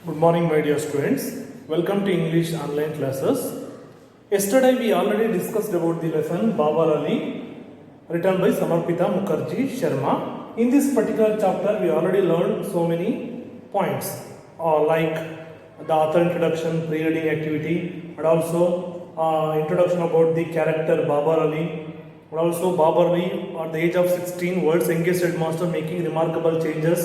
Good morning, my dear students. Welcome to English online classes. Yesterday we already discussed about the lesson Babar Ali, written by Samarpita Mukherjee Sharma. In this particular chapter, we already learned so many points, like the author introduction, pre-reading activity, and also introduction about the character Babar Ali, and also Babar Ali at the age of 16, world's youngest headmaster, making remarkable changes.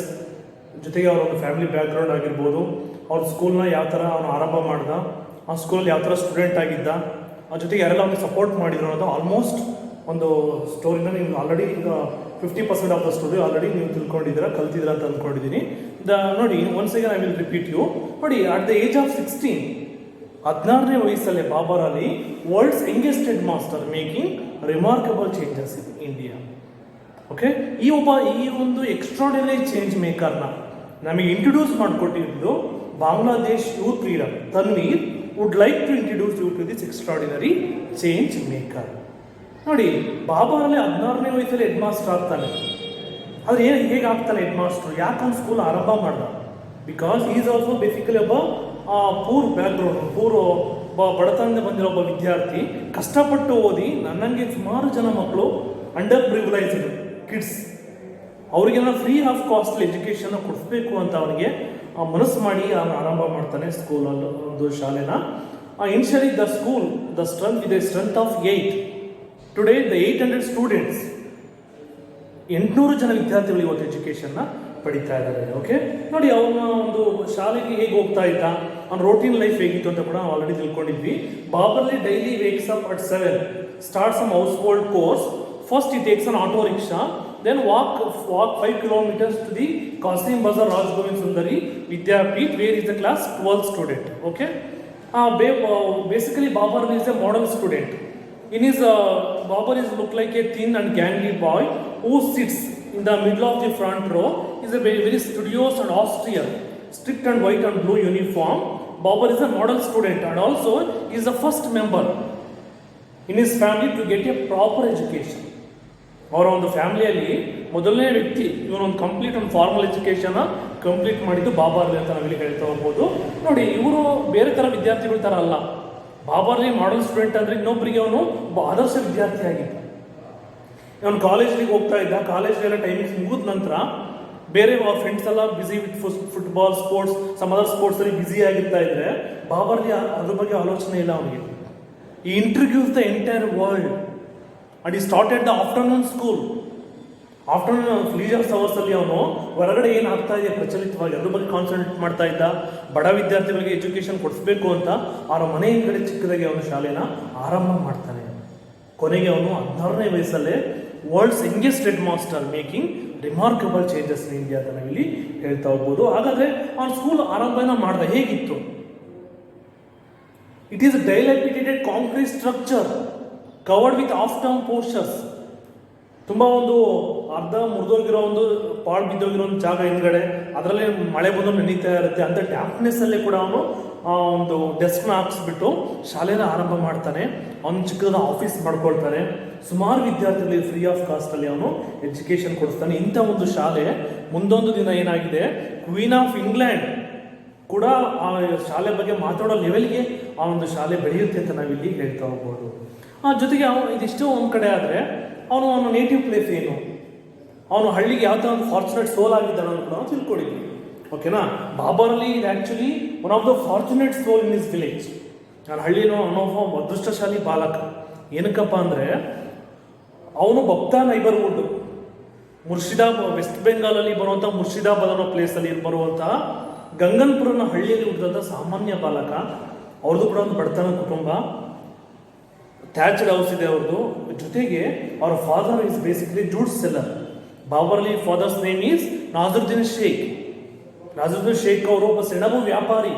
ಜೊತೆಗೆ ಅವರ ಒಂದು family background ಆಗಿರ್ಬೋದು, ಅವ್ರ ಸ್ಕೂಲ್ನ ಯಾವ ಥರ ಅವನು ಆರಂಭ ಮಾಡ್ದ, ಆ ಸ್ಕೂಲಲ್ಲಿ ಯಾವ ಥರ ಸ್ಟೂಡೆಂಟ್ ಆಗಿದ್ದ, ಆ ಜೊತೆಗೆ ಯಾರೆಲ್ಲ ಅವನಿಗೆ ಸಪೋರ್ಟ್ ಮಾಡಿದ್ರು ಅನ್ನೋದು ಆಲ್ಮೋಸ್ಟ್ ಒಂದು ಸ್ಟೋರಿನ ನೀವು ಆಲ್ರೆಡಿ ಈಗ 50% ಆಫ್ ದ ಸ್ಟೋರಿ ಆಲ್ರೆಡಿ ನೀವು ತಿಳ್ಕೊಂಡಿದ್ದೀರಾ, ಕಲ್ತಿದ್ದೀರಾ ಅಂತ ಅಂದ್ಕೊಂಡಿದ್ದೀನಿ. ನೋಡಿ, once again I will repeat you. ನೋಡಿ, ಅಟ್ ದ ಏಜ್ ಆಫ್ 16, 16ನೇ ವಯಸ್ಸಲ್ಲೇ Babar Ali world's youngest headmaster making remarkable changes in India. Okay, ಈ ಒಂದು ಎಕ್ಸ್ಟ್ರಾರ್ಡಿನರಿ ಚೇಂಜ್ ಮೇಕರ್ನ ನಮಗೆ ಇಂಟ್ರೊಡ್ಯೂಸ್ ಮಾಡಿಕೊಟ್ಟಿದ್ದು Bangladesh youth leader Tanvir would like to introduce you to this extraordinary change maker. ನೋಡಿ, ಬಾಬರ್ ಅಲಿ 16ನೇ ವಯಸ್ಸಲ್ಲಿ ಹೆಡ್ ಮಾಸ್ಟರ್ ಆಗ್ತಾನೆ. ಆದರೆ ಹೇಗೆ ಆಗ್ತಾನೆ ಹೆಡ್ ಮಾಸ್ಟರ್? ಯಾಕೆ ಅವ್ನು ಸ್ಕೂಲ್ ಆರಂಭ ಮಾಡ್ದ? ಬಿಕಾಸ್ ಈಸ್ ಆಲ್ಸೋ ಬೇಸಿಕಲಿ ಒಬ್ಬ ಪೂರ್ ಬ್ಯಾಕ್ಗ್ರೌಂಡ್, ಬಡತನದಿಂದ ಬಂದಿರೋ ಒಬ್ಬ ವಿದ್ಯಾರ್ಥಿ, ಕಷ್ಟಪಟ್ಟು ಓದಿ ನನ್ನಂಗೆ ಸುಮಾರು ಜನ ಮಕ್ಕಳು ಅಂಡರ್ ಪ್ರಿವಿಲೈಸ್ಡ್ ಕಿಡ್ಸ್, ಅವರಿಗೆಲ್ಲ ಫ್ರೀ ಆಫ್ ಕಾಸ್ಟ್ಲಿ ಎಜುಕೇಷನ್ ಕೊಡಿಸ್ಬೇಕು ಅಂತ ಅವನಿಗೆ ಮನಸ್ಸು ಮಾಡಿ ಅವನು ಆರಂಭ ಮಾಡ್ತಾನೆ ಸ್ಕೂಲಲ್ಲಿ ಒಂದು ಶಾಲೆನ. Initially the school the strength with a strength of 8. Today the 800 students, 800 ಜನ ವಿದ್ಯಾರ್ಥಿಗಳು ಇವತ್ತು ಎಜುಕೇಷನ್ನ ಪಡಿತಾ ಇದ್ದಾರೆ. ಓಕೆ, ನೋಡಿ, ಅವನ ಒಂದು ಶಾಲೆಗೆ ಹೇಗೆ ಹೋಗ್ತಾ ಇದ್ದ, ಅವ್ನ ರೋಟೀನ್ ಲೈಫ್ ಹೇಗಿತ್ತು ಅಂತ ಕೂಡ ನಾವು already ತಿಳ್ಕೊಂಡಿದ್ವಿ. ಬಾಬರ್ಲಿ daily wakes up at 7, start some house hold course. First he takes an auto rickshaw, then walk 5 kilometers to the Qasim Bazar Raj Govind Sundari Vidyapeeth, where is the class 12th student. Okay, basically Babar is a model student. In his Babar is look like a thin and gangly boy who sits in the middle of the front row. Is a very studious and austere, strict and white and blue uniform. Babar is a model student and also is the first member in his family to get a proper education. ಅವರ ಒಂದು ಫ್ಯಾಮಿಲಿಯಲ್ಲಿ ಮೊದಲನೇ ವ್ಯಕ್ತಿ ಇವನೊಂದು complete ಒಂದು formal education complete ಮಾಡಿದ್ದು ಬಾಬರ್ ಅಲಿ ಅಂತ ನಾವಿಲ್ಲಿ ಹೇಳ್ತಾ ಹೋಗ್ಬೋದು. ನೋಡಿ, ಇವರು ಬೇರೆ ಥರ ವಿದ್ಯಾರ್ಥಿಗಳ ಥರ ಅಲ್ಲ. ಬಾಬರ್ ಅಲಿ ಮಾಡೆಲ್ ಸ್ಟೂಡೆಂಟ್ ಅಂದರೆ ಇನ್ನೊಬ್ಬರಿಗೆ ಅವನು ಒಬ್ಬ ಆದರ್ಶ ವಿದ್ಯಾರ್ಥಿ ಆಗಿದ್ದ. ಅವನು ಕಾಲೇಜಿಗೆ ಹೋಗ್ತಾ ಇದ್ದ, ಕಾಲೇಜ್ಗೆಲ್ಲ ಟೈಮಿಂಗ್ಸ್ ಮುಗಿದ ನಂತರ ಬೇರೆ ಫ್ರೆಂಡ್ಸ್ ಎಲ್ಲ busy with football sports, some other ಸ್ಪೋರ್ಟ್ಸಲ್ಲಿ ಬ್ಯುಸಿ ಆಗಿರ್ತಾ ಇದ್ರೆ ಬಾಬರ್ ಅಲಿ ಅದ್ರ ಬಗ್ಗೆ ಆಲೋಚನೆ ಇಲ್ಲ ಅವನಿಗೆ. ಈ introduce the entire world and he started the afternoon school. Afternoon leisures ಅವರ್ಸಲ್ಲಿ ಅವನು ಹೊರಗಡೆ ಏನು ಆಗ್ತಾ ಇದೆ ಪ್ರಚಲಿತವಾಗಿ ಅದ್ರ ಬಗ್ಗೆ ಕಾನ್ಸಂಟ್ರೇಟ್ ಮಾಡ್ತಾ ಇದ್ದ. ಬಡ ವಿದ್ಯಾರ್ಥಿಗಳಿಗೆ ಎಜುಕೇಷನ್ ಕೊಡಿಸ್ಬೇಕು ಅಂತ ಅವರ ಮನೆ ಕಡೆ ಚಿಕ್ಕದಾಗಿ ಅವನು ಶಾಲೆನ ಆರಂಭ ಮಾಡ್ತಾನೆ. ಕೊನೆಗೆ ಅವನು 16ನೇ ವಯಸ್ಸಲ್ಲೇ world's youngest headmaster making remarkable changes in India ಅಂತ ನಾವಿಲ್ಲಿ ಹೇಳ್ತಾ ಹೋಗ್ಬೋದು. ಹಾಗಾದರೆ ಅವನ ಸ್ಕೂಲ್ ಆರಂಭನ ಮಾಡ್ದ ಹೇಗಿತ್ತು? It is dilapidated concrete structure covered with of term posters. ತುಂಬ ಒಂದು ಅರ್ಧ ಮುರಿದೋಗಿರೋ ಒಂದು ಪಾಳು ಬಿದ್ದೋಗಿರೋ ಒಂದು ಜಾಗ ಹಿಂದ್ಗಡೆ, ಅದರಲ್ಲೇ ಮಳೆ ಬಂದು ನೆನೀತಾ ಇರುತ್ತೆ. ಅಂತ ಡ್ಯಾಮ್ನೆಸ್ಸಲ್ಲೇ ಕೂಡ ಅವನು ಒಂದು ಡೆಸ್ಕ್ನ ಹಾಕಿಸ್ಬಿಟ್ಟು ಶಾಲೆನ ಆರಂಭ ಮಾಡ್ತಾನೆ. ಅವನು ಚಿಕ್ಕದಾದ ಆಫೀಸ್ ಮಾಡ್ಕೊಳ್ತಾನೆ. ಸುಮಾರು ವಿದ್ಯಾರ್ಥಿಗಳಿಗೆ ಫ್ರೀ ಆಫ್ ಕಾಸ್ಟಲ್ಲಿ ಅವನು ಎಜುಕೇಷನ್ ಕೊಡಿಸ್ತಾನೆ. ಇಂಥ ಒಂದು ಶಾಲೆ ಮುಂದೊಂದು ದಿನ ಏನಾಗಿದೆ, ಕ್ವೀನ್ ಆಫ್ ಇಂಗ್ಲೆಂಡ್ ಕೂಡ ಆ ಶಾಲೆ ಬಗ್ಗೆ ಮಾತಾಡೋ ಲೆವೆಲ್ಗೆ ಆ ಒಂದು ಶಾಲೆ ಬೆಳೆಯುತ್ತೆ ಅಂತ ನಾವಿಲ್ಲಿ ಹೇಳ್ತಾ ಹೋಗ್ಬೋದು. ಜೊತೆಗೆ ಇದಿಷ್ಟು ಒಂದು ಕಡೆ ಆದರೆ ಅವನ ನೇಟಿವ್ ಪ್ಲೇಸ್ ಏನು, ಅವನು ಹಳ್ಳಿಗೆ ಯಾವ ಥರ ಒಂದು ಫಾರ್ಚುನೇಟ್ ಸೋಲ್ ಆಗಿದ್ದಾನೆ ಅಂತ ಕೂಡ ನಾವು ತಿಳ್ಕೊಂಡಿದ್ವಿ. ಓಕೆನಾ, ಬಾಬರ್ ಅಲಿ ಇದು actually one of the fortunate soul in his village. ನಾನು ಹಳ್ಳಿನೋ ಅನ್ನೋ ಅದೃಷ್ಟಶಾಲಿ ಬಾಲಕ. ಏನಕ್ಕಪ್ಪ ಅಂದರೆ ಅವನು ಬಕ್ತಾ ನೈಬರ್ಹುಡ್ ವೆಸ್ಟ್ ಬೆಂಗಾಲಲ್ಲಿ ಬರುವಂಥ ಮುರ್ಷಿದಾಬಾದ್ ಅನ್ನೋ ಪ್ಲೇಸಲ್ಲಿ ಬರುವಂತಹ ಗಂಗನ್ಪುರನ ಹಳ್ಳಿಯಲ್ಲಿ ಹುಟ್ಟಿದಂಥ ಸಾಮಾನ್ಯ ಬಾಲಕ. ಅವ್ರದ್ದು ಕೂಡ ಒಂದು ಬಡತನ ಕುಟುಂಬ, ಥ್ಯಾಚ್ಡ್ ಹೌಸ್ ಇದೆ ಅವ್ರದ್ದು. ಜೊತೆಗೆ ಅವರ father is basically jute seller. Babar Ali father's name is Nazaruddin Sheikh. Nazaruddin Sheikh ಅವರು ಒಬ್ಬ ಸೆಣಬು ವ್ಯಾಪಾರಿ.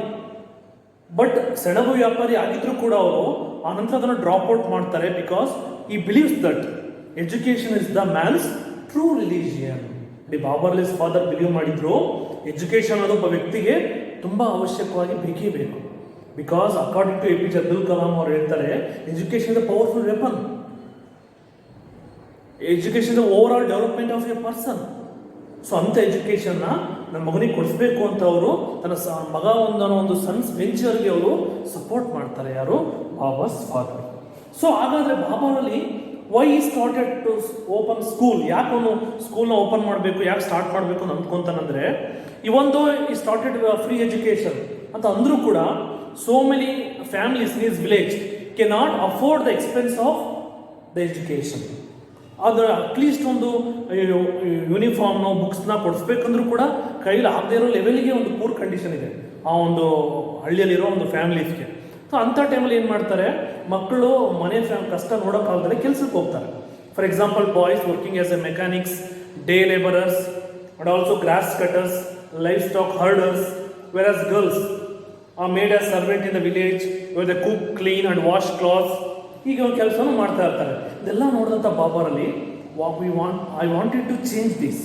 ಬಟ್ ಸೆಣಬು ವ್ಯಾಪಾರಿ ಆಗಿದ್ರು ಕೂಡ ಅವರು ಆ ನಂತರ ಅದನ್ನು ಡ್ರಾಪ್ ಔಟ್ ಮಾಡ್ತಾರೆ. Because he believes that education is the man's true religion. Babar Ali's father believe ಮಾಡಿದ್ರು ಎಜುಕೇಶನ್ ಅನ್ನೋದು ಒಬ್ಬ ವ್ಯಕ್ತಿಗೆ ತುಂಬ ಅವಶ್ಯಕವಾಗಿ ಬೇಕೇ ಬೇಕು. Because according to APJ Abdul Kalam ಅವರು ಹೇಳ್ತಾರೆ, education is the powerful weapon. Education the overall development of a person. So ಅಂಥ ಎಜುಕೇಷನ್ನ ನನ್ನ ಮಗನಿಗೆ ಕೊಡಿಸ್ಬೇಕು ಅಂತ ಅವರು ತನ್ನ ಮಗ ಒಂದು ಸನ್ಸ್ ವೆಂಚರ್ಗೆ ಅವರು ಸಪೋರ್ಟ್ ಮಾಡ್ತಾರೆ. ಯಾರು? ಬಾಬಾಸ್ ಫಾದರ್. ಸೊ ಹಾಗಾದರೆ ಬಾಬಾರಲ್ಲಿ ವೈ ಈ ಸ್ಟಾರ್ಟೆಡ್ ಟು ಓಪನ್ ಸ್ಕೂಲ್, ಯಾಕೆ ಅವನು ಸ್ಕೂಲ್ನ ಓಪನ್ ಮಾಡಬೇಕು, ಯಾಕೆ ಸ್ಟಾರ್ಟ್ ಮಾಡಬೇಕು ಅಂತ ಅಂದ್ಕೊಂತಾನಂದರೆ, ಇವೊಂದು ಈ ಸ್ಟಾರ್ಟೆಡ್ ಫ್ರೀ ಎಜುಕೇಷನ್ ಅಂತ ಅಂದರೂ ಕೂಡ so many families in his village can not afford the expense of the education. ಆದರೆ ಅಟ್ಲೀಸ್ಟ್ ಒಂದು ಯೂನಿಫಾರ್ಮ್ನ ಬುಕ್ಸ್ನ ಕೊಡಿಸ್ಬೇಕಂದ್ರೂ ಕೂಡ ಕೈಲಿ ಆಗದೆ ಇರೋ ಲೆವೆಲ್ಗೆ ಒಂದು ಪೂರ್ ಕಂಡೀಷನ್ ಇದೆ ಆ ಒಂದು ಹಳ್ಳಿಯಲ್ಲಿರೋ ಒಂದು ಫ್ಯಾಮಿಲೀಸ್ಗೆ. ಸೊ ಅಂಥ ಟೈಮಲ್ಲಿ ಏನು ಮಾಡ್ತಾರೆ, ಮಕ್ಕಳು ಮನೆ ಕಷ್ಟ ನೋಡೋಕ್ಕಾಗದೆ ಕೆಲ್ಸಕ್ಕೆ ಹೋಗ್ತಾರೆ. For example boys working as a mechanics, day labourers and also grass cutters, livestock herders, whereas girls are made as servant in the village where the cook, clean and wash clothes. ಈಗ ಒಂದು ಕೆಲಸನೂ ಮಾಡ್ತಾ ಇರ್ತಾರೆ. ಇದೆಲ್ಲ ನೋಡಿದಂಥ ಬಾಬಾರಲ್ಲಿ I wanted to change this.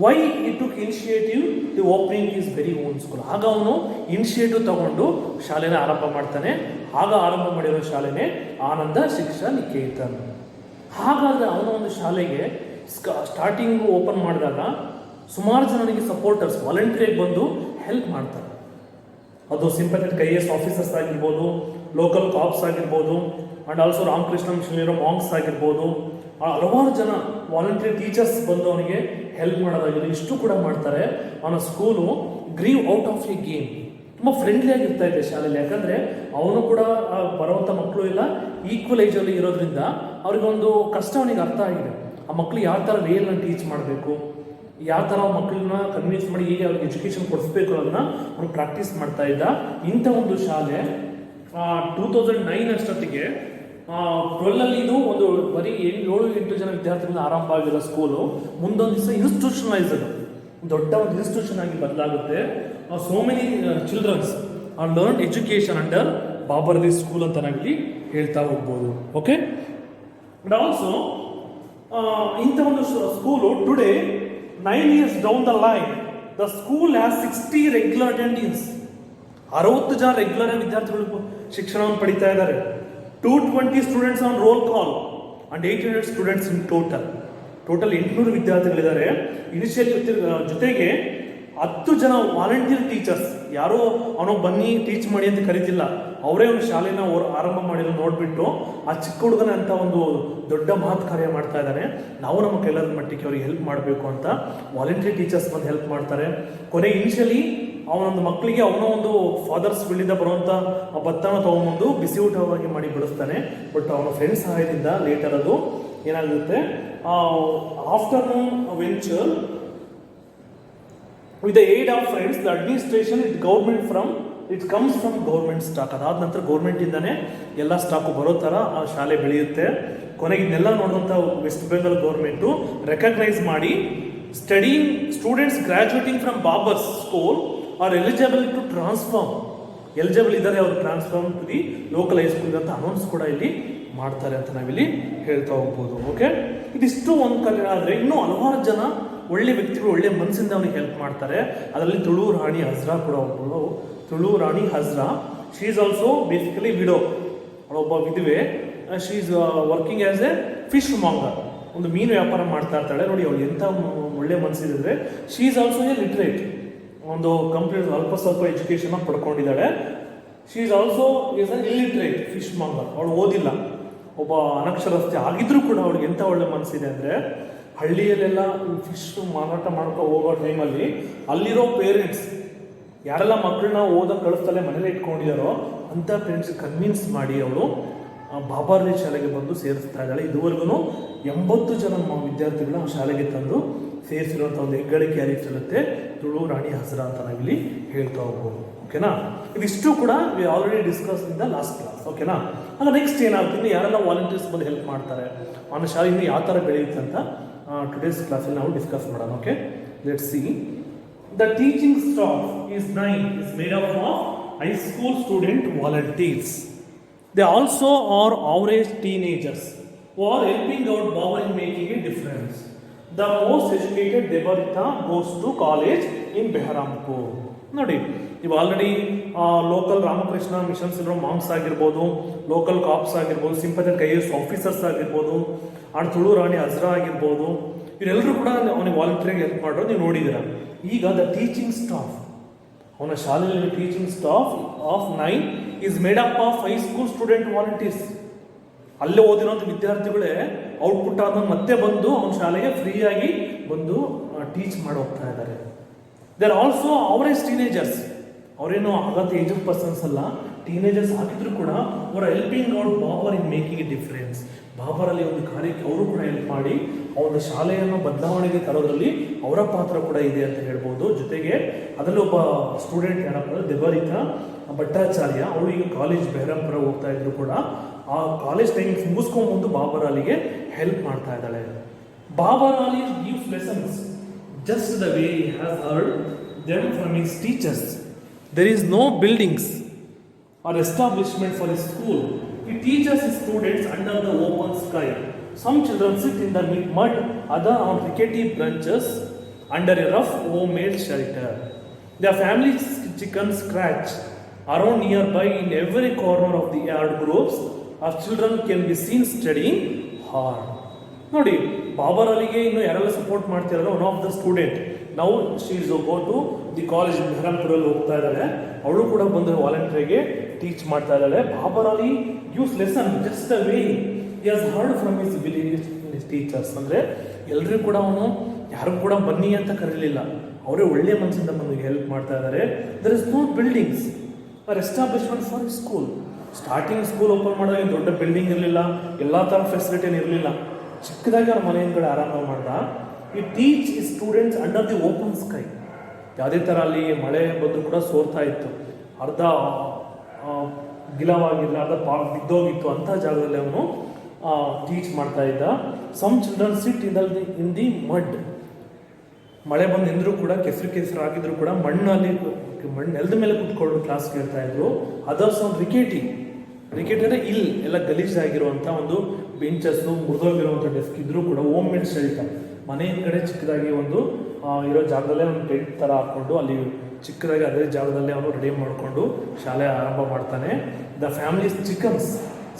Why he took initiative the opening is very own school. ಆಗ ಅವನು ಇನಿಷಿಯೇಟಿವ್ ತಗೊಂಡು ಶಾಲೆನ ಆರಂಭ ಮಾಡ್ತಾನೆ. ಆಗ ಆರಂಭ ಮಾಡಿರೋ ಶಾಲೆನೇ ಆನಂದ ಶಿಕ್ಷಾ ನಿಕೇತನ್. ಹಾಗಾದರೆ ಅವನ ಒಂದು ಶಾಲೆಗೆ ಸ್ಟಾರ್ಟಿಂಗ್ ಓಪನ್ ಮಾಡಿದಾಗ ಸುಮಾರು ಜನರಿಗೆ ಸಪೋರ್ಟರ್ಸ್ ವಾಲಂಟಿಯರ್ಗೆ ಬಂದು ಹೆಲ್ಪ್ ಮಾಡ್ತಾರೆ. ಅದು ಸಿಂಪಥೆಟಿಕ್ IAS ಆಫೀಸರ್ಸ್ ಆಗಿರ್ಬೋದು, ಲೋಕಲ್ ಕಾಪ್ಸ್ ಆಗಿರ್ಬೋದು, ಆ್ಯಂಡ್ ಆಲ್ಸೋ ರಾಮಕೃಷ್ಣ ಮಿಷನ್ ಇರೋ ಮಾಂಕ್ಸ್ ಆಗಿರ್ಬೋದು, ಹಲವಾರು ಜನ ವಾಲಂಟಿಯರ್ ಟೀಚರ್ಸ್ ಬಂದು ಅವನಿಗೆ ಹೆಲ್ಪ್ ಮಾಡೋದಾಗಿಲ್ಲ, ಇಷ್ಟು ಕೂಡ ಮಾಡ್ತಾರೆ. ಅವನ school grew out of A game. ತುಂಬ ಫ್ರೆಂಡ್ಲಿ ಆಗಿರ್ತಾ ಇದೆ ಶಾಲೆಯಲ್ಲಿ. ಯಾಕಂದರೆ ಅವನು ಕೂಡ ಬರುವಂಥ ಮಕ್ಕಳು ಎಲ್ಲ ಈಕ್ವಲ್ ಏಜಲ್ಲಿ ಇರೋದ್ರಿಂದ ಅವ್ರಿಗೊಂದು ಕಷ್ಟ ಅವನಿಗೆ ಅರ್ಥ ಆಗಿದೆ. ಆ ಮಕ್ಕಳು ಯಾವ ಥರ ವೇಲ್ನ ಟೀಚ್ ಮಾಡಬೇಕು, ಯಾವ ಥರ ಮಕ್ಕಳನ್ನ ಕನ್ವಿನ್ಸ್ ಮಾಡಿ ಹೇಗೆ ಅವ್ರಿಗೆ ಎಜುಕೇಷನ್ ಕೊಡಿಸ್ಬೇಕು ಅನ್ನೋದನ್ನ ಅವನು ಪ್ರಾಕ್ಟೀಸ್ ಮಾಡ್ತಾ ಇದ್ದ. ಇಂಥ ಒಂದು ಶಾಲೆ 2009 ಅಷ್ಟೊತ್ತಿಗೆ 12 ಇದು ಒಂದು ಬರೀ 7-8 ಜನ ವಿದ್ಯಾರ್ಥಿಗಳಿಂದ ಆರಂಭ ಆಗಿರೋ ಸ್ಕೂಲು ಮುಂದೊಂದು ದಿವಸ ಇನ್ಸ್ಟಿಟ್ಯೂಷನಲೈಸ್ಡ್, ದೊಡ್ಡ ಒಂದು ಇನ್ಸ್ಟಿಟ್ಯೂಷನ್ ಆಗಿ ಬದಲಾಗುತ್ತೆ. So many childrens are learn education under ಬಾಬರ್ಲಿ school ಅಂತ ನಾವಿಲ್ಲಿ ಹೇಳ್ತಾ ಹೋಗ್ಬೋದು. ಓಕೆ, ಅಂಡ್ ಆಲ್ಸೋ ಇಂಥ ಒಂದು school today 9 years down the line, the school has 60 regular attendings. 60 ಜನ ರೆಗ್ಯುಲರ್ ವಿದ್ಯಾರ್ಥಿಗಳು ಶಿಕ್ಷಣವನ್ನು ಪಡಿತಾ ಇದ್ದಾರೆ. 220 students on roll call and 800 students in total 800 ವಿದ್ಯಾರ್ಥಿಗಳಿದ್ದಾರೆ. ಇನಿಷಿಯಲ್ ಜೊತೆಗೆ 10 ಜನ ವಾಲಂಟಿಯರ್ ಟೀಚರ್ಸ್, ಯಾರೋ ಅವನು ಬನ್ನಿ ಟೀಚ್ ಮಾಡಿ ಅಂತ ಕರೀತಿಲ್ಲ, ಅವರೇ ಒಂದು ಶಾಲೆನ ಆರಂಭ ಮಾಡಿದ್ರು. ನೋಡಿಬಿಟ್ಟು ಆ ಚಿಕ್ಕ ಹುಡುಗನ ಅಂತ ಒಂದು ದೊಡ್ಡ ಮಹತ್ ಕಾರ್ಯ ಮಾಡ್ತಾ ಇದ್ದಾನೆ. ನಾವು ನಮ್ಮ ಕೈಲಾದ ಮಟ್ಟಿಗೆ ಅವ್ರಿಗೆ ಹೆಲ್ಪ್ ಮಾಡಬೇಕು ಅಂತ ವಾಲಂಟಿಯರ್ ಟೀಚರ್ಸ್ ಬಂದು ಹೆಲ್ಪ್ ಮಾಡ್ತಾರೆ. ಕೊನೆ ಇನಿಷಿಯಲಿ ಅವನೊಂದು ಮಕ್ಕಳಿಗೆ ಅವನ ಒಂದು ಫಾದರ್ಸ್ ವಿಲ್ಲಿಂದ ಬರುವಂಥ ಭತ್ತನ ತೊಗೊಂಬಂದು ಬಿಸಿ ಊಟವಾಗಿ ಮಾಡಿ ಬಿಡಿಸ್ತಾನೆ. ಬಟ್ ಅವನ ಫ್ರೆಂಡ್ ಸಹಾಯದಿಂದ ಲೇಟರ್ ಅದು ಏನಾಗುತ್ತೆ, afternoon venture with the aid of friends the administration it comes from government stock. ಅದಾದ ನಂತರ ಗೌರ್ಮೆಂಟಿಂದನೇ ಎಲ್ಲ ಸ್ಟಾಕು ಬರೋ ಥರ ಆ ಶಾಲೆ ಬೆಳೆಯುತ್ತೆ. ಕೊನೆಗೆ ಇದನ್ನೆಲ್ಲ ನೋಡುವಂಥ ವೆಸ್ಟ್ ಬೆಂಗಾಲ್ ಗೌರ್ಮೆಂಟು ರೆಕಗ್ನೈಸ್ ಮಾಡಿ studying students graduating from Babar's school are eligible to transform, eligible ಇದ್ದಾರೆ ಅವರು transform to the local high school ಅಂತ ಅನೌನ್ಸ್ ಕೂಡ ಇಲ್ಲಿ ಮಾಡ್ತಾರೆ ಅಂತ ನಾವಿಲ್ಲಿ ಹೇಳ್ತಾ ಹೋಗ್ಬೋದು. ಓಕೆ, ಇದಿಷ್ಟು ಒಂದು ಕಲೆ. ಆದರೆ ಇನ್ನೂ ಹಲವಾರು ಜನ ಒಳ್ಳೆ ವ್ಯಕ್ತಿಗಳು ಒಳ್ಳೆ ಮನಸ್ಸಿಂದ ಅವನಿಗೆ ಹೆಲ್ಪ್ ಮಾಡ್ತಾರೆ. ಅದರಲ್ಲಿ ತುಳು ರಾಣಿ ಹಜ್ರಾ ಕೂಡ ಒಬ್ಬಳು. Tulu Rani Hazra, she is also basically widow, ಅವಳೊಬ್ಬ ವಿಧವೆ. She is working as a fishmonger, ಒಂದು ಮೀನು ವ್ಯಾಪಾರ ಮಾಡ್ತಾ ಇರ್ತಾಳೆ. ನೋಡಿ ಅವಳು ಎಂಥ ಒಳ್ಳೆ ಮನಸ್ಸಿದ್ರೆ. She is also a literate, ಒಂದು ಕಂಪ್ಲೀಟ್ ಸ್ವಲ್ಪ ಎಜುಕೇಷನ್ನ ಪಡ್ಕೊಂಡಿದ್ದಾಳೆ. She is also is an illiterate fishmonger. ಅವಳು ಓದಿಲ್ಲ, ಒಬ್ಬ ಅನಕ್ಷರಸ್ತೆ ಆಗಿದ್ರೂ ಕೂಡ ಅವಳಿಗೆ ಎಂಥ ಒಳ್ಳೆ ಮನಸ್ಸಿದೆ ಅಂದರೆ, ಹಳ್ಳಿಯಲ್ಲೆಲ್ಲ ಫಿಶ್ ಮಾರಾಟ ಮಾಡ್ಕೊ ಹೋಗೋ ಟೈಮಲ್ಲಿ ಅಲ್ಲಿರೋ ಪೇರೆಂಟ್ಸ್ ಯಾರೆಲ್ಲ ಮಕ್ಕಳನ್ನ ಓದೋಕೆ ಕಳಿಸ್ತಲೇ ಮನೇಲಿ ಇಟ್ಕೊಂಡಿದ್ದಾರೋ ಅಂಥ ಪೇರೆಂಟ್ಸ್ ಕನ್ವಿನ್ಸ್ ಮಾಡಿ ಅವಳು ಬಾಬರ್ಲಿ ಶಾಲೆಗೆ ಬಂದು ಸೇರಿಸ್ತಾ ಇದ್ದಾಳೆ. ಇದುವರೆಗೂ 80 ಜನ ವಿದ್ಯಾರ್ಥಿಗಳನ್ನ ಶಾಲೆಗೆ ತಂದು ಸೇರಿಸಿರುವಂಥ ಒಂದು ಹೆಗ್ಗಳಿಕೆ ಯಾರಿಸುತ್ತೆ ತುಳು ರಾಣಿ ಹಜ್ರಾ ಅಂತ ನಾವಿಲ್ಲಿ ಹೇಳ್ತಾ ಹೋಗ್ಬೋದು. ಓಕೆನಾ, ಇದಿಷ್ಟು ಕೂಡ we already discuss in the last class. ಓಕೆನಾ, ಆಗ ನೆಕ್ಸ್ಟ್ ಏನಾಗ್ತದೆ, ಯಾರೆಲ್ಲ ವಾಲಂಟಿಯರ್ಸ್ ಬಂದು ಹೆಲ್ಪ್ ಮಾಡ್ತಾರೆ, ಅವನ ಶಾಲೆ ಇನ್ನೂ ಯಾವ ಥರ ಬೆಳೆಯುತ್ತೆ ಅಂತ ಟುಡೇಸ್ ಕ್ಲಾಸಲ್ಲಿ ನಾವು ಡಿಸ್ಕಸ್ ಮಾಡೋಣ. Okay, let's see. The teaching staff is made up of high school student volunteers. They also are average teenagers who are helping out Baba in making a difference. The most educated Debarita goes to college in Beharampur. ನೋಡಿ, ಇವು already local Ramakrishna missions ಇರೋ moms ಆಗಿರ್ಬೋದು, local cops ಆಗಿರ್ಬೋದು, sympathetic IAS officers ಆಗಿರ್ಬೋದು, and Tulu Rani Hazra ಆಗಿರ್ಬೋದು, ಇವರೆಲ್ಲರೂ ಕೂಡ ಅವನಿಗೆ ವಾಲಂಟಿಯರ್ಗೆ ಹೆಲ್ಪ್ ಮಾಡೋದು ನೀವು ನೋಡಿದ್ದೀರ. ಈಗ ದ ಟೀಚಿಂಗ್ ಸ್ಟಾಫ್, ಅವನ ಶಾಲೆಯಲ್ಲಿ teaching staff of 9 is made up of high school student volunteers. ಅಲ್ಲೇ ಓದಿರೋಂಥ ವಿದ್ಯಾರ್ಥಿಗಳೇ ಔಟ್ಪುಟ್ ಆದ ಮತ್ತೆ ಬಂದು ಅವನ ಶಾಲೆಗೆ ಫ್ರೀಯಾಗಿ ಬಂದು ಟೀಚ್ ಮಾಡಿ ಹೋಗ್ತಾ ಇದ್ದಾರೆ. They are also average teenagers, ಅವರೇನು ಆಗತ್ತೆ ಏಜ್ ಪರ್ಸನ್ಸ್ ಅಲ್ಲ, ಟೀನೇಜರ್ಸ್ ಆಗಿದ್ರು ಕೂಡ ಅವರ helping out Babar in making a difference. ಬಾಬರಲ್ಲಿ ಒಂದು ಕಾರ್ಯಕ್ಕೆ ಅವರು ಕೂಡ ಹೆಲ್ಪ್ ಮಾಡಿ ಅವರ ಶಾಲೆಯನ್ನು ಬದಲಾವಣೆಗೆ ತರೋದ್ರಲ್ಲಿ ಅವರ ಪಾತ್ರ ಕೂಡ ಇದೆ ಅಂತ ಹೇಳ್ಬೋದು. ಜೊತೆಗೆ ಅದರಲ್ಲಿ ಒಬ್ಬ ಸ್ಟೂಡೆಂಟ್ ಏನಪ್ಪ ದೆಬರಿತಾ ಭಟ್ಟಾಚಾರ್ಯ, ಅವಳು ಈಗ ಕಾಲೇಜ್ ಬೆಹರಂಪುರ ಹೋಗ್ತಾ ಇದ್ರು ಕೂಡ ಆ ಕಾಲೇಜ್ ಟೈಮಿಂಗ್ಸ್ ಮುಗಿಸ್ಕೊಂಡ್ಬಂದು ಬಾಬರ್ ಅಲಿಗೆ ಹೆಲ್ಪ್ ಮಾಡ್ತಾ ಇದ್ದಾಳೆ. Babar Ali gives lessons just the way he has heard them from his teachers. There is no buildings or establishment for his school. He teaches his students under the open sky. Some children sit in the mud, others on rickety branches under a rough homemade shelter. Their family chickens scratch around nearby. In every corner of the yard, groups of children can be seen studying hard. ನೋಡಿ, ಬಾಬರ್ ಅಲಿಗೆ ಇನ್ನು ಯಾರೆಲ್ಲ support ಮಾಡ್ತಿರೋ one of the student now she is go to the college ಬೆಹರಂಪುರಲ್ಲಿ ಹೋಗ್ತಾ ಇದ್ದಾಳೆ. ಅವಳು ಕೂಡ ಬಂದು ವಾಲಂಟಿಯರ್ಗೆ ಟೀಚ್ ಮಾಡ್ತಾ ಇದ್ದಾಳೆ. Babar Ali gives lesson just the way he has heard from his village teachers. ಅಂದರೆ ಎಲ್ಲರೂ ಕೂಡ ಅವನು ಯಾರು ಕೂಡ ಬನ್ನಿ ಅಂತ ಕರೀಲಿಲ್ಲ, ಅವರೇ ಒಳ್ಳೆಯ ಮನಸ್ಸಿಂದ ಬಂದು ಹೆಲ್ಪ್ ಮಾಡ್ತಾ ಇದ್ದಾರೆ. There is no buildings or establishment for school. Starting school open ಮಾಡಿದಾಗ ದೊಡ್ಡ ಬಿಲ್ಡಿಂಗ್ ಇರಲಿಲ್ಲ, ಎಲ್ಲ ಥರ ಫೆಸಿಲಿಟಿ ಇರಲಿಲ್ಲ. ಚಿಕ್ಕದಾಗಿ ಅವ್ರ ಮನೆಯಿಂದಗಡೆ ಆರಂಭ ಮಾಡ್ದ. ಈ ಟೀಚ್ ಈ students under the open sky. ಯಾವುದೇ ಥರ ಅಲ್ಲಿ ಮಳೆ ಬಂದರೂ ಕೂಡ ಸೋರ್ತಾ ಇತ್ತು, ಅರ್ಧ ಗಿಲವಾಗಿರಲಿಲ್ಲ, ಅರ್ಧ ಬಿದ್ದೋಗಿತ್ತು, ಅಂಥ ಜಾಗದಲ್ಲಿ ಅವನು ಟೀಚ್ ಮಾಡ್ತಾ ಇದ್ದ. Some children sit in the mud. ಮಳೆ ಬಂದು ನಿಂದರೂ ಕೂಡ ಕೆಸರು ಆಗಿದ್ರು ಕೂಡ ಮಣ್ಣು ನೆಲದ ಮೇಲೆ ಕುತ್ಕೊಂಡು ಕ್ಲಾಸ್ ಕೇಳ್ತಾ ಇದ್ರು. ಅದರ್ಸ್ ಒಂದು ರಿಕೇಟಿ ಅಂದರೆ ಎಲ್ಲ ಗಲೀಜಾಗಿರುವಂಥ ಒಂದು ಬೆಂಚಸ್ಸು, ಮುರಿದೋಗಿರುವಂಥ ಡೆಸ್ಕ್ ಇದ್ರೂ ಕೂಡ ಹೋಮ್ ಮೇಡ್ ಶೆಲ್ಟರ್, ಮನೆ ಹಿಂದ್ಗಡೆ ಚಿಕ್ಕದಾಗಿ ಒಂದು ಇರೋ ಜಾಗದಲ್ಲೇ ಒಂದು ಟೆಂಟ್ ಥರ ಹಾಕ್ಕೊಂಡು ಅಲ್ಲಿ ಚಿಕ್ಕದಾಗಿ ಅದೇ ಜಾಗದಲ್ಲೇ ಅವನು ರೆಡಿ ಮಾಡಿಕೊಂಡು ಶಾಲೆ ಆರಂಭ ಮಾಡ್ತಾನೆ. The families chickens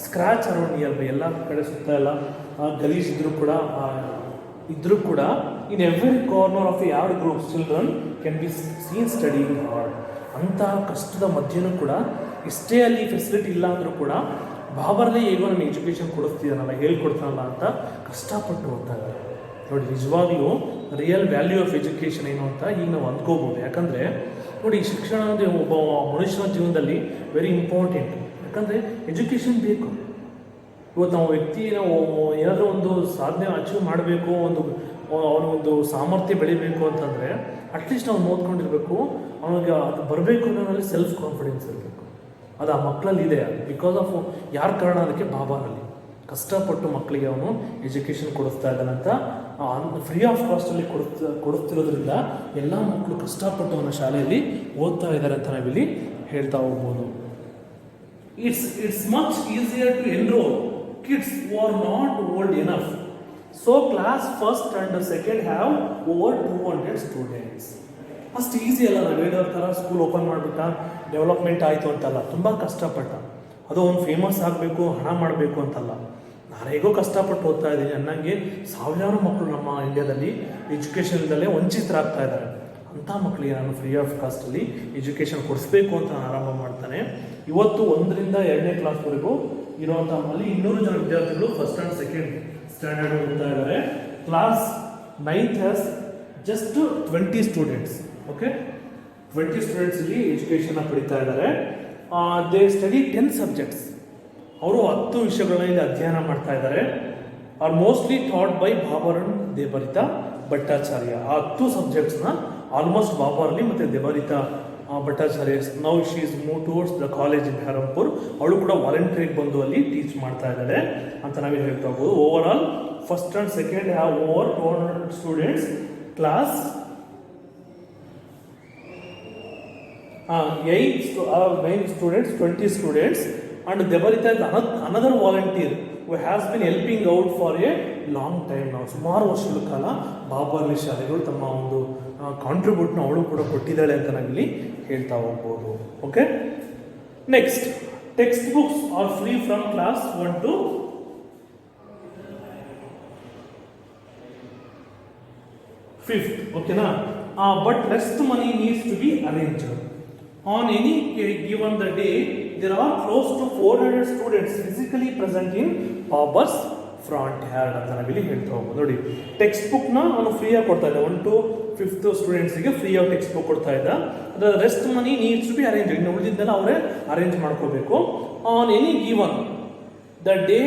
scratch around near by, ಎಲ್ಲ ಕಡೆ ಸುತ್ತ ಎಲ್ಲ ಗಲೀಜ್ ಇದ್ರೂ ಕೂಡ in every corner of yard groups children can be seen studying hard. ಅಂತಹ ಕಷ್ಟದ ಮಧ್ಯೆನೂ ಕೂಡ ಇಷ್ಟೇ ಅಲ್ಲಿ ಫೆಸಿಲಿಟಿ ಇಲ್ಲ ಅಂದರೂ ಕೂಡ ಬಾಬರ್ಲೇ ಹೇಗೋ ನಾನು ಎಜುಕೇಷನ್ ಕೊಡಿಸ್ತೀನಲ್ಲ, ಹೇಳ್ಕೊಡ್ತಾನಲ್ಲ ಅಂತ ಕಷ್ಟಪಟ್ಟು ಓದ್ತಾ ಇದ್ದಾರೆ. ನೋಡಿ, ನಿಜವಾಗ್ಲೂ ರಿಯಲ್ ವ್ಯಾಲ್ಯೂ ಆಫ್ ಎಜುಕೇಷನ್ ಏನು ಅಂತ ಈಗ ನಾವು ಅಂದ್ಕೋಬೋದು. ಯಾಕಂದರೆ ನೋಡಿ, ಶಿಕ್ಷಣ ಅಂದರೆ ಒಬ್ಬ ಮನುಷ್ಯನ ಜೀವನದಲ್ಲಿ ವೆರಿ ಇಂಪಾರ್ಟೆಂಟ್. ಯಾಕಂದರೆ ಎಜುಕೇಷನ್ ಬೇಕು. ಇವತ್ತು ನಾವು ನಾವು ಏನಾದರೂ ಒಂದು ಸಾಧನೆ ಅಚೀವ್ ಮಾಡಬೇಕು, ಅವನೊಂದು ಸಾಮರ್ಥ್ಯ ಬೆಳಿಬೇಕು ಅಂತಂದರೆ ಅಟ್ಲೀಸ್ಟ್ ನಾವು ಓದ್ಕೊಂಡಿರ್ಬೇಕು, ಅವನಿಗೆ ಅದು ಬರಬೇಕು ಅನ್ನೋದ್ರಲ್ಲಿ ಸೆಲ್ಫ್ ಕಾನ್ಫಿಡೆನ್ಸ್ ಇರಬೇಕು. ಅದು ಆ ಮಕ್ಕಳಲ್ಲಿ ಇದೆ. ಬಿಕಾಸ್ ಆಫ್ ಯಾರ ಕಾರಣ ಅದಕ್ಕೆ ಬಾಬಾರಲ್ಲಿ ಕಷ್ಟಪಟ್ಟು ಮಕ್ಕಳಿಗೆ ಅವನು ಎಜುಕೇಷನ್ ಕೊಡಿಸ್ತಾ ಇದ್ದಾನಂತ, ಫ್ರೀ ಆಫ್ ಕಾಸ್ಟಲ್ಲಿ ಕೊಡಿಸ್ತಿರೋದ್ರಿಂದ ಎಲ್ಲ ಮಕ್ಕಳು ಕಷ್ಟಪಟ್ಟು ಅವನ ಶಾಲೆಯಲ್ಲಿ ಓದ್ತಾ ಇದ್ದಾರೆ ಅಂತ ನಾವಿಲ್ಲಿ ಹೇಳ್ತಾ ಹೋಗ್ಬೋದು. It's much easier to enrol kids who are not old enough. So class first and second have over 200 students. ಅಷ್ಟು ಈಸಿ ಅಲ್ಲ. ನಾವು ಹೇಳಿದ ಥರ ಸ್ಕೂಲ್ ಓಪನ್ ಮಾಡಿಬಿಟ್ಟ, ಡೆವಲಪ್ಮೆಂಟ್ ಆಯಿತು ಅಂತಲ್ಲ, ತುಂಬ ಕಷ್ಟಪಟ್ಟ. ಅದು ಅವ್ನು ಫೇಮಸ್ ಆಗಬೇಕು, ಹಣ ಮಾಡಬೇಕು ಅಂತಲ್ಲ. ನಾನು ಹೇಗೋ ಕಷ್ಟಪಟ್ಟು ಓದ್ತಾ ಇದ್ದೀನಿ ಅನ್ನಂಗೆ ಸಾವಿರಾರು ಮಕ್ಕಳು ನಮ್ಮ ಇಂಡಿಯಾದಲ್ಲಿ ಎಜುಕೇಷನ್ದಲ್ಲೇ ವಂಚಿತರಾಗ್ತಾ ಇದ್ದಾರೆ. ಅಂಥ ಮಕ್ಕಳಿಗೆ ನಾನು ಫ್ರೀ ಆಫ್ ಕಾಸ್ಟಲ್ಲಿ ಎಜುಕೇಷನ್ ಕೊಡಿಸ್ಬೇಕು ಅಂತ ನಾನು ಆರಂಭ ಮಾಡ್ತಾನೆ. ಇವತ್ತು 1ರಿಂದ 2ನೇ ಕ್ಲಾಸ್ವರೆಗೂ ಇರುವಂಥ ಅಲ್ಲಿ 200 ಜನ ವಿದ್ಯಾರ್ಥಿಗಳು ಫಸ್ಟ್ ಆ್ಯಂಡ್ ಸೆಕೆಂಡ್ ಸ್ಟ್ಯಾಂಡರ್ಡ್ ಓದ್ತಾ ಇದ್ದಾರೆ. Class 9th has just 20 students. Okay, 20 students ಇಲ್ಲಿ ಎಜುಕೇಷನ್ನ ಪಡಿತಾ ಇದ್ದಾರೆ. They study 10 subjects. ಅವರು 10 ವಿಷಯಗಳನ್ನ ಇಲ್ಲಿ ಅಧ್ಯಯನ ಮಾಡ್ತಾ ಇದ್ದಾರೆ. Are mostly thought by Babur and ದೆಬರಿತಾ Bhattacharya. ಆ 10 ಸಬ್ಜೆಕ್ಟ್ಸ್ನ ಆಲ್ಮೋಸ್ಟ್ ಬಾಬರ್ಲಿ ಮತ್ತು ದೆಬರಿತಾ Bhattacharya. Now she is move towards the college ಇನ್ ಬೆಹರಂಪುರ್. ಅವಳು ಕೂಡ ವಾಲಂಟಿಯರ್ಗೆ ಬಂದು ಅಲ್ಲಿ ಟೀಚ್ ಮಾಡ್ತಾ ಇದ್ದಾಳೆ ಅಂತ ನಾವೇ ಹೇಳ್ತಾ ಹೋಗ್ಬೋದು. Over all first and second have over 200 students. Class 9 students, 20 students, and Debarita is another volunteer who has been helping out for a long time now. ಸುಮಾರು ವರ್ಷಗಳ ಕಾಲ ಬಾಬರ್ಲಿ ಶಾಲೆಗಳು ತಮ್ಮ ಒಂದು ಕಾಂಟ್ರಿಬ್ಯೂಟ್ನ ಅವಳು ಕೂಡ ಕೊಟ್ಟಿದ್ದಾಳೆ ಅಂತ ನಾವಿಲ್ಲಿ ಹೇಳ್ತಾ ಹೋಗ್ಬೋದು. Okay, next, text books R free from class 1 to 5th, ಓಕೆನಾ. But rest money needs to be arranged. On any given the day, there are close to 400 students physically present in Babar's front yard ಅಂತ ನಾವಿಲ್ಲಿ ಹೇಳ್ತಾ ಹೋಗ್ಬೋದು. ನೋಡಿ, text ಬುಕ್ನ ಅವನು ಫ್ರೀಯಾಗಿ ಕೊಡ್ತಾ ಇದ್ದ. 1 to 5th ಸ್ಟೂಡೆಂಟ್ಸ್ಗೆ ಫ್ರೀಯಾಗಿ ಟೆಕ್ಸ್ಟ್ ಬುಕ್ ಕೊಡ್ತಾ ಇದ್ದ. ಅದರ rest money needs to be arrange. ಇನ್ನು ಉಳಿದಿದ್ದೆಲ್ಲ ಅವರೇ ಅರೇಂಜ್ ಮಾಡ್ಕೋಬೇಕು. On any given the day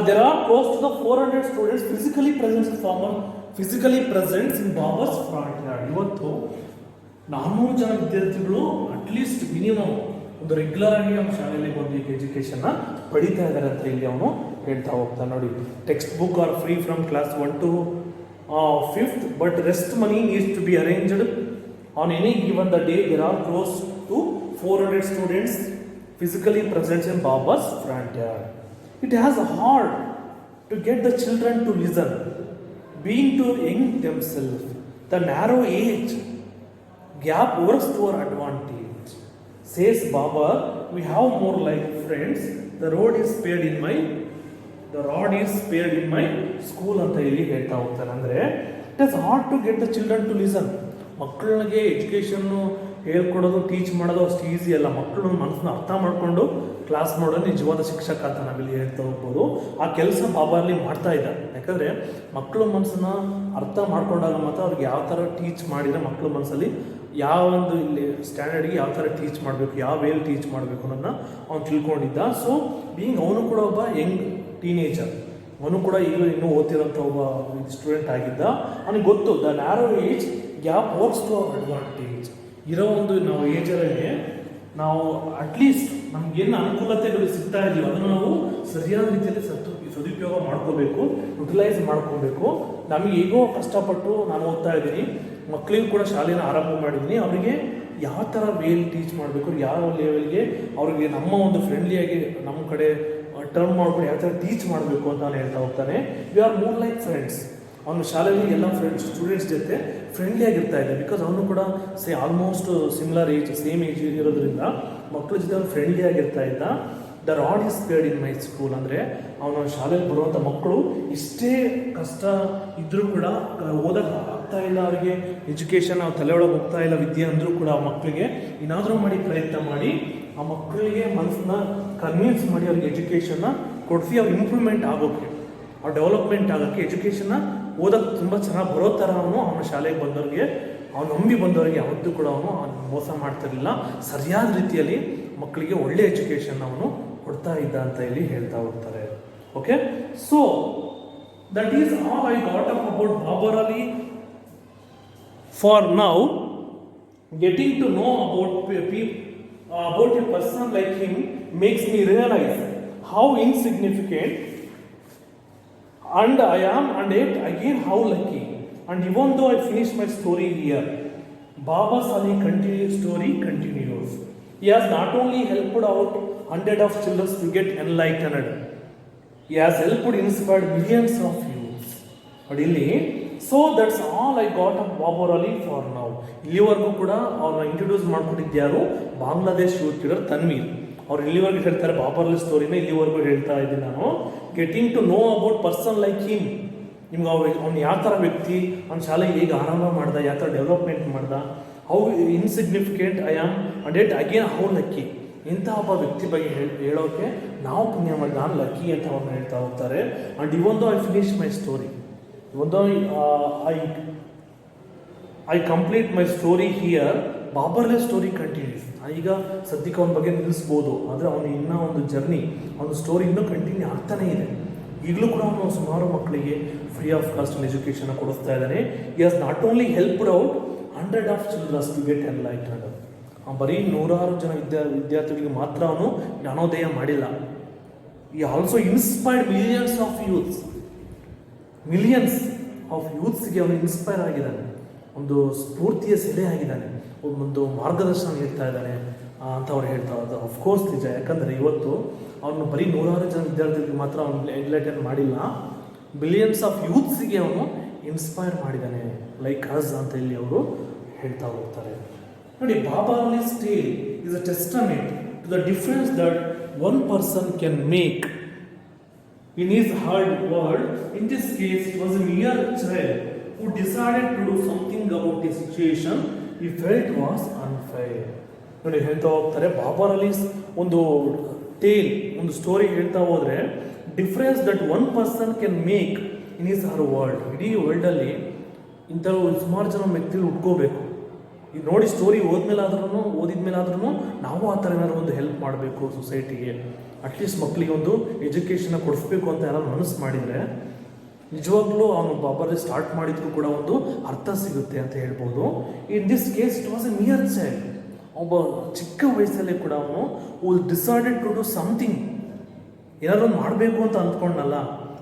there are close to the 400 students physically present in Babar's front yard. ಇವತ್ತು 400 ಜನ ವಿದ್ಯಾರ್ಥಿಗಳು ಅಟ್ಲೀಸ್ಟ್ ಮಿನಿಮಮ್ ಒಂದು ರೆಗ್ಯುಲರ್ ಆಗಿ ನಮ್ಮ ಶಾಲೆಯಲ್ಲಿ ಬಂದು ಈಗ ಎಜುಕೇಶನ್ ಪಡಿತಾ ಇದ್ದಾರೆ ಅಂತ ಇಲ್ಲಿ ಅವನು ಹೇಳ್ತಾ ಹೋಗ್ತಾನೆ. ನೋಡಿ, textbook are free from class 1 to 5th, but rest money needs to be arranged on any given the day. There are close to 400 students physically present in Babar's front yard. It has hard to get the children to listen, being too young themselves. The narrow age gap works to our advantage. Says Baba, we have more like friends. The rod is spared in my school ಅಂತ ಇಲ್ಲಿ ಹೇಳ್ತಾ ಹೋಗ್ತಾರೆ. ಅಂದರೆ it is hard to get the children to listen. ಮಕ್ಕಳಿಗೆ ಎಜುಕೇಷನ್ನು ಹೇಳ್ಕೊಡೋದು, teach ಮಾಡೋದು ಅಷ್ಟು ಈಸಿ ಅಲ್ಲ. ಮಕ್ಕಳು ಮನಸ್ಸನ್ನ ಅರ್ಥ ಮಾಡಿಕೊಂಡು ಕ್ಲಾಸ್ ಮಾಡೋದು ನಿಜವಾದ ಶಿಕ್ಷಕ ಅಂತ ನಾವಿಲ್ಲಿ ಹೇಳ್ತಾ ಹೋಗ್ಬೋದು. ಆ ಕೆಲಸ ಬಾಬಾ ಅಲ್ಲಿ ಮಾಡ್ತಾ ಇದ್ದ. ಯಾಕಂದರೆ ಮಕ್ಕಳು ಮನಸ್ಸನ್ನ ಅರ್ಥ ಮಾಡ್ಕೊಂಡಾಗ ಮಾತ್ರ ಅವ್ರಿಗೆ ಯಾವ ಥರ ಟೀಚ್ ಮಾಡಿದರೆ ಮಕ್ಕಳ ಮನಸ್ಸಲ್ಲಿ ಯಾವ ಒಂದು ಇಲ್ಲಿ ಸ್ಟ್ಯಾಂಡರ್ಡ್ಗೆ ಯಾವ ಥರ ಟೀಚ್ ಮಾಡಬೇಕು, ಯಾವ ವೇಲಿ ಟೀಚ್ ಮಾಡಬೇಕು ಅನ್ನೋದನ್ನ ಅವ್ನು ತಿಳ್ಕೊಂಡಿದ್ದ. ಸೊ ಅವನು ಕೂಡ ಒಬ್ಬ ಯಂಗ್ ಟೀನೇಜರ್, ಅವನು ಕೂಡ ಈಗಲೂ ಇನ್ನೂ ಓದ್ತಿರೋಂಥ ಒಬ್ಬ ಸ್ಟೂಡೆಂಟ್ ಆಗಿದ್ದ. ಅವನಿಗೆ ಗೊತ್ತು the narrow age gap works to our advantage. ಇರೋ ಒಂದು ನಾವು ಏಜಲ್ಲಿ ನಾವು ಅಟ್ಲೀಸ್ಟ್ ನಮಗೇನು ಅನುಕೂಲತೆಗಳು ಸಿಗ್ತಾ ಇದೆಯೋ ಅದನ್ನು ನಾವು ಸರಿಯಾದ ರೀತಿಯಲ್ಲಿ ಸದುಪಯೋಗ ಮಾಡ್ಕೋಬೇಕು, ಯುಟಿಲೈಸ್ ಮಾಡ್ಕೋಬೇಕು. ನಮಗೆ ಹೇಗೋ ಕಷ್ಟಪಟ್ಟು ನಾನು ಓದ್ತಾ ಇದ್ದೀನಿ, ಮಕ್ಕಳಿಗೂ ಕೂಡ ಶಾಲೆನ ಆರಂಭ ಮಾಡಿದ್ದೀನಿ. ಅವರಿಗೆ ಯಾವ ಥರ ವೇಲ್ ಟೀಚ್ ಮಾಡಬೇಕು, ಯಾವ ಲೆವೆಲ್ಗೆ ಅವ್ರಿಗೆ ನಮ್ಮ ಒಂದು ಫ್ರೆಂಡ್ಲಿಯಾಗಿ ನಮ್ಮ ಕಡೆ ಟರ್ನ್ ಮಾಡ್ಕೊಂಡು ಯಾವ ಥರ ಟೀಚ್ ಮಾಡಬೇಕು ಅಂತ ನಾನು ಹೇಳ್ತಾ ಹೋಗ್ತಾನೆ. We are more like friends. ಅವನು ಶಾಲೆಯಲ್ಲಿ ಎಲ್ಲ ಸ್ಟೂಡೆಂಟ್ಸ್ ಜೊತೆ ಫ್ರೆಂಡ್ಲಿ ಆಗಿರ್ತಾ ಇದೆ. ಬಿಕಾಸ್ ಅವನು ಕೂಡ almost similar age, same age ಇರೋದ್ರಿಂದ ಮಕ್ಕಳ ಜೊತೆ ಅವನು ಫ್ರೆಂಡ್ಲಿ ಆಗಿರ್ತಾ ಇದ್ದ. The rod is spared in my school. ಅಂದರೆ ಅವನ ಶಾಲೆಯಲ್ಲಿ ಬರುವಂಥ ಮಕ್ಕಳು ಇಷ್ಟೇ ಕಷ್ಟ ಇದ್ದರೂ ಕೂಡ ಓದಕ್ಕೆ ಆಗ್ತಾ ಇಲ್ಲ, ಅವರಿಗೆ ಎಜುಕೇಷನ್ ಅವ್ರ ತಲೆ ಒಳಗೆ ಹೋಗ್ತಾ ಇಲ್ಲ ವಿದ್ಯೆ ಅಂದರೂ ಕೂಡ ಆ ಮಕ್ಕಳಿಗೆ ಏನಾದರೂ ಮಾಡಿ ಪ್ರಯತ್ನ ಮಾಡಿ ಆ ಮಕ್ಕಳಿಗೆ ಮನಸ್ಸನ್ನ ಕನ್ವಿನ್ಸ್ ಮಾಡಿ ಅವ್ರಿಗೆ ಎಜುಕೇಷನ್ನ ಕೊಡಿಸಿ ಅವ್ರು ಇಂಪ್ರೂವ್ಮೆಂಟ್ ಆಗೋಕ್ಕೆ, ಅವ್ರ ಡೆವಲಪ್ಮೆಂಟ್ ಆಗೋಕ್ಕೆ, ಎಜುಕೇಷನ್ನ ಓದೋಕ್ಕೆ ತುಂಬ ಚೆನ್ನಾಗಿ ಬರೋ ಥರ ಅವನ ಶಾಲೆಗೆ ಬಂದವ್ರಿಗೆ, ಅವ್ನು ನಂಬಿ ಬಂದವರಿಗೆ ಯಾವತ್ತೂ ಕೂಡ ಅವನು ಮೋಸ ಮಾಡ್ತಿರಲಿಲ್ಲ. ಸರಿಯಾದ ರೀತಿಯಲ್ಲಿ ಮಕ್ಕಳಿಗೆ ಒಳ್ಳೆ ಎಜುಕೇಷನ್ ಅವನು ಕೊಡ್ತಾ ಇದ್ದ ಅಂತ ಇಲ್ಲಿ ಹೇಳ್ತಾ ಹೋಗ್ತಾರೆ. Okay, so that is all I got up about Babar Ali. For now getting to know about a person like him makes me realize how insignificant and I am, and yet again how lucky. And even though I finish my story here, Baba Ali story continues. He has not only helped out hundreds of children to get enlightened, he has helped inspired millions of youths. But ಇಲ್ಲಿ so that's all I got up Babar Ali for now. ಇಲ್ಲಿವರೆಗೂ ಕೂಡ ಅವ್ರನ್ನ introduce ಮಾಡ್ಕೊಂಡಿದ್ಯಾರು, Bangladesh youth leader Tanvir. ಅವ್ರು ಇಲ್ಲಿವರೆಗೂ ಹೇಳ್ತಾರೆ ಬಾಬರ್ ಅಲಿ ಸ್ಟೋರಿನ ಇಲ್ಲಿವರೆಗೂ ಹೇಳ್ತಾ ಇದ್ದೀನಿ ನಾನು. Getting to know about person like him. ನಿಮ್ಗೆ ಅವ್ನು ಯಾವ ಥರ ವ್ಯಕ್ತಿ, ಅವ್ನ ಶಾಲೆ ಹೇಗೆ ಆರಂಭ ಮಾಡ್ದ, ಯಾವ ಥರ ಡೆವಲಪ್ಮೆಂಟ್ ಮಾಡ್ದ, how insignificant I am and at again how lucky. ಇಂಥ ಒಬ್ಬ ವ್ಯಕ್ತಿ ಬಗ್ಗೆ ಹೇಳೋಕ್ಕೆ ನಾವು ಪುಣ್ಯ ಮಾಡಿ, ನಾನು ಲಕ್ಕಿ ಅಂತ ಅವ್ರನ್ನ ಹೇಳ್ತಾ ಹೋಗ್ತಾರೆ. And even though I finish my story, even though I complete my story here, ಬಾಬರ್ಲೆ story continuous. ಈಗ ಸದ್ಯಕ್ಕೆ ಅವನ ಬಗ್ಗೆ ನಿಲ್ಲಿಸ್ಬೋದು, ಆದರೆ ಅವನು ಇನ್ನೂ ಒಂದು ಜರ್ನಿ, ಅವನ ಸ್ಟೋರಿ ಇನ್ನೂ ಕಂಟಿನ್ಯೂ ಆಗ್ತಾನೇ ಇದೆ. ಈಗಲೂ ಕೂಡ ಅವನು ಸುಮಾರು ಮಕ್ಕಳಿಗೆ ಫ್ರೀ ಆಫ್ ಕಾಸ್ಟ್ ಎಜುಕೇಷನ್ ಕೊಡಿಸ್ತಾ ಇದ್ದಾನೆ. He has not only helped out hundred of childrens to get enlightened. ಬರೀ ನೂರಾರು ಜನ ವಿದ್ಯಾರ್ಥಿಗಳಿಗೆ ಮಾತ್ರ ಅವನು ಜ್ಞಾನೋದಯ ಮಾಡಿಲ್ಲ. He also inspired millions of ಯೂತ್ಸ್ಗೆ ಅವನು ಇನ್ಸ್ಪೈರ್ ಆಗಿದ್ದಾನೆ, ಒಂದು ಸ್ಫೂರ್ತಿಯ ಸೆಲೆ ಆಗಿದ್ದಾನೆ, ಒಂದು ಮಾರ್ಗದರ್ಶನ ನೀಡ್ತಾ ಇದ್ದಾನೆ ಅಂತ ಅವ್ರು ಹೇಳ್ತಾ ಇದ್ದಾರೆ. ಅಫ್ಕೋರ್ಸ್ ನಿಜ, ಯಾಕಂದರೆ ಇವತ್ತು ಅವನು ಬರೀ ನೂರಾರು ಜನ ವಿದ್ಯಾರ್ಥಿಗಳಿಗೆ ಮಾತ್ರ ಅವನು ಎನ್ಲೈಟನ್ ಮಾಡಿಲ್ಲ, ಬಿಲಿಯನ್ಸ್ ಆಫ್ ಯೂತ್ಸ್ಗೆ ಅವನು ಇನ್ಸ್ಪೈರ್ ಮಾಡಿದ್ದಾನೆ, ಲೈಕ್ ಅಸ್ ಅಂತ ಇಲ್ಲಿ ಅವರು ಹೇಳ್ತಾ ಹೋಗ್ತಾರೆ. ನೋಡಿ, ಬಾಬಾ ಅಲಿ's tale is a testament to the difference that one person can make in his hard world. In this case, it was a mere child who decided to do something about the situation he felt was unfair. ನೋಡಿ ಹೇಳ್ತಾ ಹೋಗ್ತಾರೆ, ಬಾಬರ್ ಅಲಿ ಒಂದು tail, ಒಂದು story ಹೇಳ್ತಾ ಹೋದ್ರೆ, difference that one person can make in is her world. ಇಡೀ ವರ್ಲ್ಡಲ್ಲಿ ಇಂಥ ಸುಮಾರು ಜನ ವ್ಯಕ್ತಿಗಳು ಉಟ್ಕೋಬೇಕು. ಈಗ ನೋಡಿ, ಸ್ಟೋರಿ ಓದಿದ್ಮೇಲಾದ್ರೂ ನಾವು ಆ ಥರ ಏನಾದ್ರು ಒಂದು ಹೆಲ್ಪ್ ಮಾಡಬೇಕು ಸೊಸೈಟಿಗೆ, ಅಟ್ಲೀಸ್ಟ್ ಮಕ್ಕಳಿಗೆ ಒಂದು ಎಜುಕೇಷನ್ನ ಕೊಡಿಸ್ಬೇಕು ಅಂತ ಯಾರು ಮನಸ್ಸು ಮಾಡಿದರೆ ನಿಜವಾಗ್ಲೂ ಅವನು ಬಾಬರ್ ಸ್ಟಾರ್ಟ್ ಮಾಡಿದ್ರು ಕೂಡ ಒಂದು ಅರ್ಥ ಸಿಗುತ್ತೆ ಅಂತ ಹೇಳ್ಬೋದು. In this case it was A near child. ಒಬ್ಬ ಚಿಕ್ಕ ವಯಸ್ಸಲ್ಲೇ ಕೂಡ ಅವನು ಡಿಸೈಡೆಡ್ ಟು ಡೂ ಸಮಥಿಂಗ್, ಏನಾದ್ರು ಒಂದು ಮಾಡಬೇಕು ಅಂತ ಅಂದ್ಕೊಂಡಲ್ಲ.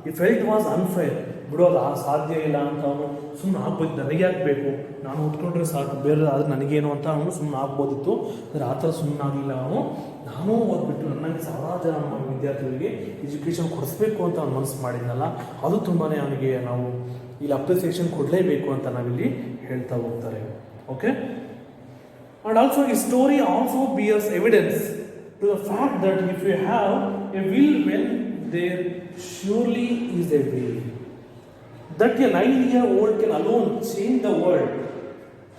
ಈ ಫೆಲ್ಟ್ ವಾಸ್ ಅನ್ಫೇರ್, ಬಿಡೋದು ಸಾಧ್ಯ ಇಲ್ಲ ಅಂತ ಅವನು ಸುಮ್ಮನೆ ಆಗ್ಬೋದು. ನನಗೆ ಆಗಬೇಕು, ನಾನು ಉಟ್ಕೊಂಡ್ರೆ ಸಾಕು, ಬೇರೆ ಆದರೆ ನನಗೇನು ಅಂತ ಅವನು ಸುಮ್ಮನೆ ಆಗ್ಬೋದಿತ್ತು. ಆದರೆ ಆ ಥರ ಸುಮ್ಮನೆ ಆಗಲಿಲ್ಲ ಅವನು. ನಾನೂ ಓದ್ಬಿಟ್ಟು ನನಗೆ ಸಾವಿರಾರು ಜನ ವಿದ್ಯಾರ್ಥಿಗಳಿಗೆ ಎಜುಕೇಷನ್ ಕೊಡಿಸ್ಬೇಕು ಅಂತ ಅವ್ನು ಮನಸ್ಸು ಮಾಡಿದ್ನಲ್ಲ, ಅದು ತುಂಬಾ ಅವನಿಗೆ ನಾವು ಇಲ್ಲಿ ಅಪ್ರಿಸಿಯೇಷನ್ ಕೊಡಲೇಬೇಕು ಅಂತ ನಾವಿಲ್ಲಿ ಹೇಳ್ತಾ ಹೋಗ್ತಾರೆ. Okay, and also his story also bears evidence to the fact that if you have a will, when there surely is a way. That a 9-year-old can alone change the world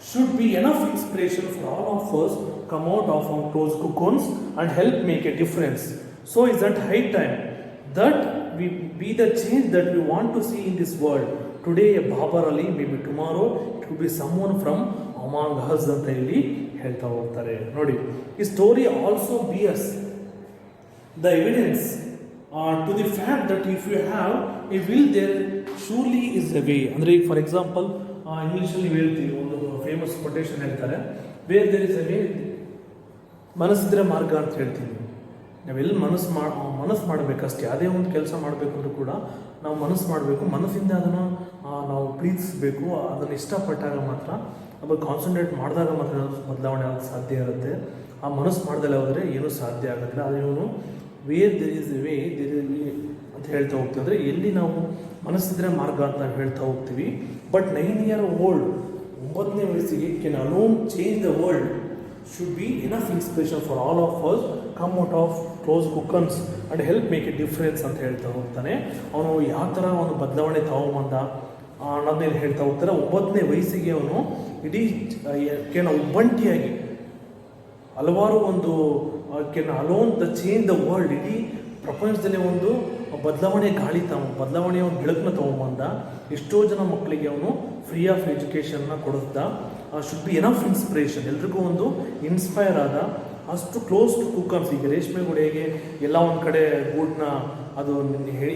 should be enough inspiration for all of us come out of our close cocoons and help make a difference. So is that high time that we be the change that we want to see in this world. Today a Babar Ali, maybe tomorrow it could be someone from among us ಅಂತ ಇಲ್ಲಿ ಹೇಳ್ತಾ ಹೋಗ್ತಾರೆ. ನೋಡಿ, ಈ story also bears the evidence to the fact that if you have a will there surely is a way. ಅಂದರೆ ಈಗ for example ಇಂಗ್ಲೀಷಲ್ಲಿ ನೀವು ಹೇಳ್ತೀವಿ, ಒಂದು ಫೇಮಸ್ ಕೊಟೇಶನ್ ಹೇಳ್ತಾರೆ, where there is a way, ಮನಸ್ಸಿದ್ರೆ ಮಾರ್ಗ ಅಂತ ಹೇಳ್ತೀವಿ. ನಾವೆಲ್ಲಿ ಮನಸ್ಸು ಮಾಡಬೇಕಷ್ಟೇ. ಯಾವುದೇ ಒಂದು ಕೆಲಸ ಮಾಡಬೇಕಂದ್ರೂ ಕೂಡ ನಾವು ಮನಸ್ಸು ಮಾಡಬೇಕು, ಮನಸ್ಸಿಂದ ಅದನ್ನು ನಾವು ಪ್ರೀತಿಸಬೇಕು, ಅದನ್ನು ಇಷ್ಟಪಟ್ಟಾಗ ಮಾತ್ರ, ಅದು ಕಾನ್ಸಂಟ್ರೇಟ್ ಮಾಡಿದಾಗ ಮಾತ್ರ ಬದಲಾವಣೆ ಆಗೋಕ್ಕೆ ಸಾಧ್ಯ ಇರುತ್ತೆ. ಆ ಮನಸ್ಸು ಮಾಡ್ದಲ್ಲೇ ಹೋದರೆ ಏನೂ ಸಾಧ್ಯ ಆಗೋದಿಲ್ಲ. ಆದರೆ ಇವನು where there is a way there is way ಅಂತ ಹೇಳ್ತಾ ಹೋಗ್ತೀವಿ. ಅಂದರೆ ಎಲ್ಲಿ ನಾವು ಮನಸ್ಸಿದ್ರೆ ಮಾರ್ಗ ಅಂತ ನಾವು ಹೇಳ್ತಾ ಹೋಗ್ತೀವಿ. ಬಟ್ 9-year-old, 9ನೇ ವಯಸ್ಸಿಗೆ can alone change the world should be enough inspiration for all of us come out of close cocoons and help make a difference ಅಂತ ಹೇಳ್ತಾ ಹೋಗ್ತಾನೆ. ಅವನು ಯಾವ ಥರ ಒಂದು ಬದಲಾವಣೆ ತಗೊಂಬಂದ ಅನ್ನೋದನ್ನ ಹೇಳ್ತಾ ಹೋಗ್ತಾರೆ. 9ನೇ ವಯಸ್ಸಿಗೆ ಅವನು ಇಡೀ ಒಬ್ಬಂಟಿಯಾಗಿ ಹಲವಾರು ಒಂದು Ken alone the change the world, ಇಡೀ ಪ್ರಪಂಚದಲ್ಲಿ ಒಂದು ಬದಲಾವಣೆಯ ಒಂದು ಬೆಳಕನ್ನ ತೊಗೊಂಬಂದ. ಎಷ್ಟೋ ಜನ ಮಕ್ಕಳಿಗೆ ಅವನು ಫ್ರೀ ಆಫ್ ಎಜುಕೇಷನ್ನ ಕೊಡಿಸ್ದ. ಶುಡ್ ಬಿ ಎನಫ್ ಇನ್ಸ್ಪಿರೇಷನ್, ಎಲ್ರಿಗೂ ಒಂದು ಇನ್ಸ್ಪೈರ್ ಆದ. ಅಷ್ಟು ಕ್ಲೋಸ್ ಟು ಕುಕ್ಕನ್ಸ್, ಈಗ ರೇಷ್ಮೆ ಗುಡಿಗೆ ಎಲ್ಲ ಒಂದು ಕಡೆ ಗೂಡನ್ನ ಅದು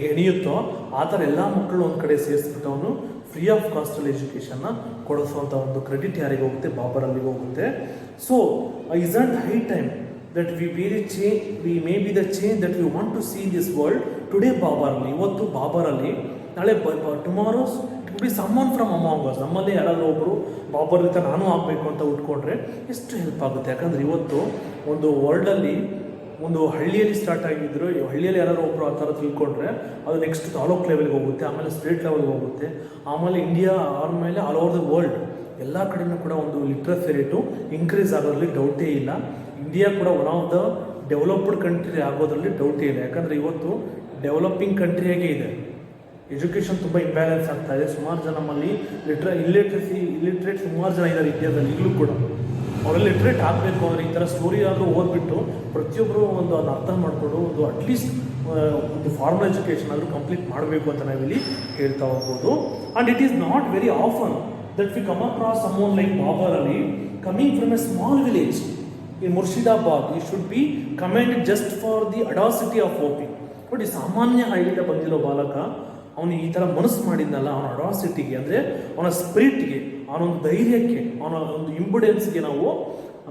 ಹೆಣಿಯುತ್ತೋ ಆ ಥರ ಎಲ್ಲ ಮಕ್ಕಳು ಒಂದು ಕಡೆ ಸೇರಿಸ್ಬಿಟ್ಟು ಅವನು ಫ್ರೀ ಆಫ್ ಕಾಸ್ಟಲ್ಲಿ ಎಜುಕೇಷನ್ನ ಕೊಡಿಸುವಂಥ ಒಂದು ಕ್ರೆಡಿಟ್ ಯಾರಿಗೆ ಹೋಗುತ್ತೆ? ಬಾಬರ್ ಅಲ್ಲಿಗೆ ಹೋಗುತ್ತೆ. So isn't high time that we may be the change that we want to see in this world. Today Babar Ali, ಇವತ್ತು ಬಾಬರ್ ಅಲಿ, ನಾಳೆ tomorrow it will be someone from among us. ನಮ್ಮಲ್ಲೇ ಯಾರಾದರೂ ಒಬ್ಬರು ಬಾಬರ್ ರೀತಿ ನಾನು ಆಗಬೇಕು ಅಂತ ಉಟ್ಕೊಂಡ್ರೆ ಎಷ್ಟು ಹೆಲ್ಪ್ ಆಗುತ್ತೆ. ಯಾಕಂದರೆ ಇವತ್ತು ಒಂದು ವರ್ಲ್ಡಲ್ಲಿ ಒಂದು ಹಳ್ಳಿಯಲ್ಲಿ ಸ್ಟಾರ್ಟ್ ಆಗಿದ್ರು, ಹಳ್ಳಿಯಲ್ಲಿ ಯಾರಾದರೂ ಒಬ್ಬರು ಆ ಥರ ತಿಳ್ಕೊಂಡ್ರೆ ಅದು ನೆಕ್ಸ್ಟ್ ತಾಲೂಕ್ ಲೆವೆಲ್ಗೆ ಹೋಗುತ್ತೆ, ಆಮೇಲೆ ಸ್ಟೇಟ್ ಲೆವೆಲ್ಗೆ ಹೋಗುತ್ತೆ, ಆಮೇಲೆ ಇಂಡಿಯಾ ಆದಮೇಲೆ ಆಲ್ ಓವರ್ ದ ವರ್ಲ್ಡ್ ಎಲ್ಲ ಕಡೆಯೂ ಕೂಡ ಒಂದು ಲಿಟ್ರಸಿ ರೇಟು ಇನ್ಕ್ರೀಸ್ ಆಗೋದ್ರಲ್ಲಿ ಡೌಟೇ ಇಲ್ಲ. ಇಂಡಿಯಾ ಕೂಡ one of the developed country ಆಗೋದ್ರಲ್ಲಿ ಡೌಟೇ ಇಲ್ಲ. ಯಾಕಂದರೆ ಇವತ್ತು ಡೆವಲಪಿಂಗ್ ಕಂಟ್ರಿಯಾಗೇ ಇದೆ. ಎಜುಕೇಷನ್ ತುಂಬ ಇಂಬ್ಯಾಲೆನ್ಸ್ ಆಗ್ತಾ ಇದೆ. ಸುಮಾರು ಜನ ನಮ್ಮಲ್ಲಿ ಇಲ್ಲಿಟ್ರೇಟ್ ಸುಮಾರು ಜನ ಇದ್ದಾರೆ ಇಂಡಿಯಾದಲ್ಲಿ ಈಗಲೂ ಕೂಡ. ಅವರೆಲ್ಲ ಲಿಟ್ರೇಟ್ ಆಗಬೇಕು ಅಂದರೆ ಈ ಥರ ಸ್ಟೋರಿ ಆದರೂ ಓದ್ಬಿಟ್ಟು ಪ್ರತಿಯೊಬ್ಬರು ಒಂದು ಅದನ್ನ ಅರ್ಥ ಮಾಡಿಕೊಂಡು ಒಂದು ಅಟ್ಲೀಸ್ಟ್ ಒಂದು ಫಾರ್ಮಲ್ ಎಜುಕೇಷನ್ ಆದರೂ ಕಂಪ್ಲೀಟ್ ಮಾಡಬೇಕು ಅಂತ ನಾವಿಲ್ಲಿ ಹೇಳ್ತಾ ಹೋಗ್ಬೋದು. And it is not very often that we come across someone like Babar Ali coming from a small village in Murshidabad. He should be commended just for the audacity of hoping. ನೋಡಿ, ಸಾಮಾನ್ಯ ಹಳ್ಳಿಯಿಂದ ಬಂದಿರೋ ಬಾಲಕ ಅವನು ಈ ಥರ ಮನಸ್ಸು ಮಾಡಿದ್ನಲ್ಲ, ಅವನ ಅಡಾಸಿಟಿಗೆ, ಅಂದರೆ ಅವನ ಸ್ಪಿರಿಟ್ಗೆ, ಅವನೊಂದು ಧೈರ್ಯಕ್ಕೆ, ಅವನ ಒಂದು ಇಂಬುಡೆನ್ಸ್ಗೆ ನಾವು